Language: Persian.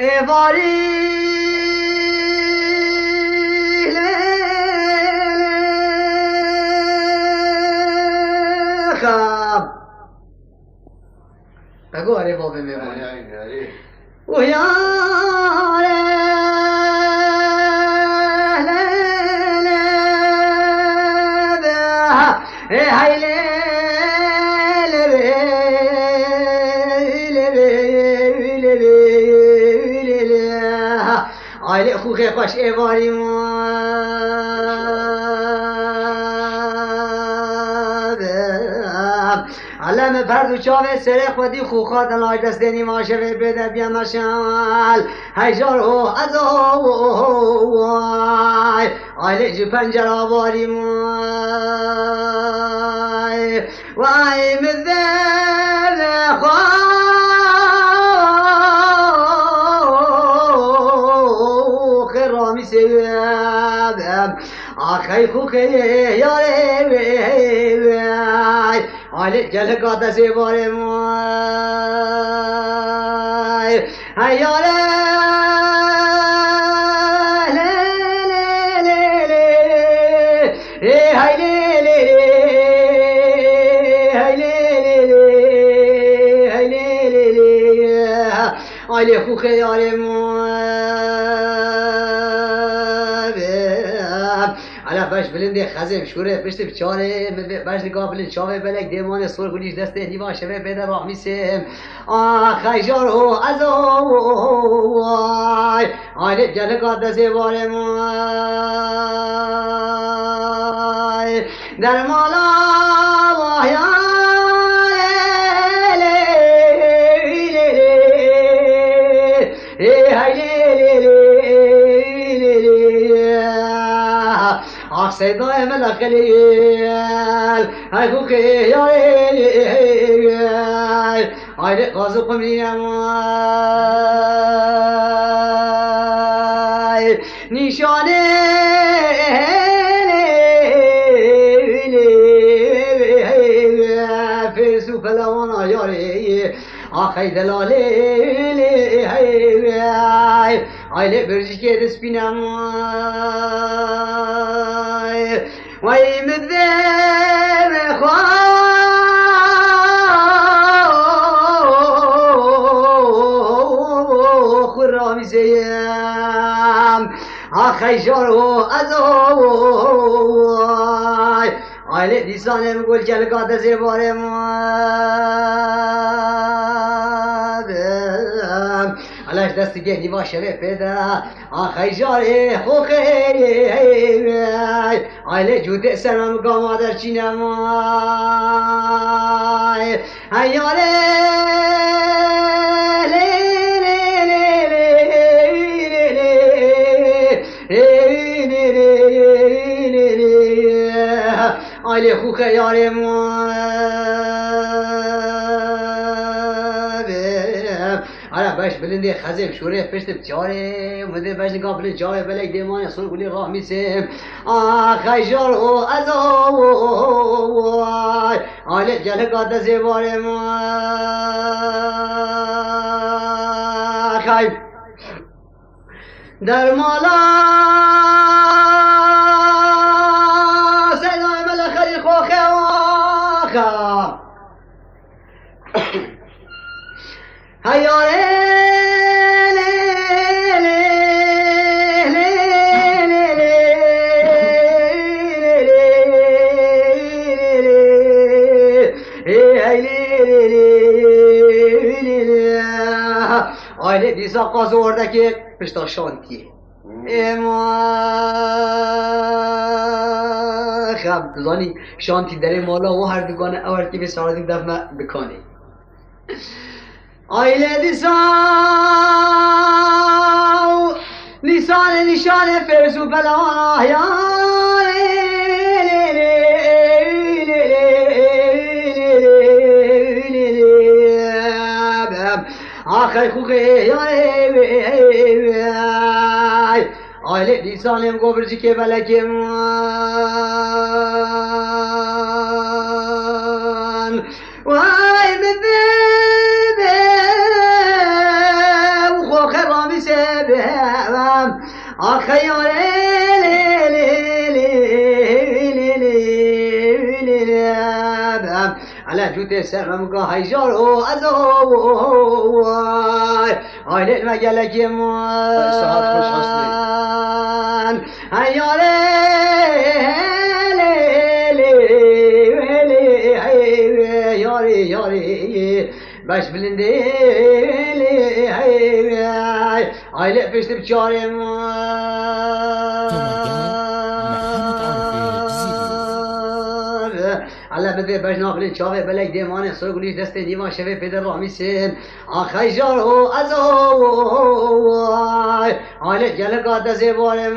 ایواری خب بگو آره بابه میمونه و یاره آیله خوخه خوش ایواری علم پرد و چاوه سره خودی خوخات لای دست دینی ماشه و بده بیا مشال هیجار او از وای آیله جو پنجر آواری موی وای مذل خوخ رامی سیبم آخی خوخه یاره آله جل قاطع سے بارے موائے یارے لے لے لے لے اے ہائی لے لے لے ہائی لے لے لے ہائی لے لے لے آلے خوخے یارے على باش بلندي خزم شوره پشت بچاره باش نگاه بلند شاوه بلک دیمان سر گلیش دسته نیما شوه پیدا راه میسم خیجار او از وای آیله جل قدس باره مای در مالا وای صدای ملخلیل های خوکی یاری آیده قازو قمریم نیشانه فرسو پلوانا یاری آخی دلالی آیله برجی که دست بینم وای مذب خو رامی زیم آخی جارو از آیله دیسانم گل جلگات زباره مادم علاش دست گهنی باشه پیدا آخی جاره خوخی آیله جوده سرم گام در چینم ایاله آیله خوخی یاره آره باش بلندی خزم شوره پشت بچاره مده باش نگاه بلند جای بلک دیمان سر گلی راه میسم خیجار او از وای آله جل قدس باره ما خیب در مالا صدای ملخی خوخه آخا هیاره آیله دیسا قاز ورده که پشتا شانتیه اما خب دزانی شانتی داره مالا و هر دگانه اول که به سارادی دفمه بکنه آیله دیسا لیسان نشان فرسو بلا آخی خوخه آیله لیسانم گوبرجی که بلکه من وای بده خوخه رامی سبهم آخیار على جوت السلام كا هيجار او ازوار هاي المجال كمان ساعت خوش هستی هيار ياري ياري باش بلندي هاي لا بيش تبشاري على بدي باش ناقل شافه بلک دیمان سرگولیش دست دیوان شوه پدر رامی سن آخای جارو از آوای آله گله قادة زبار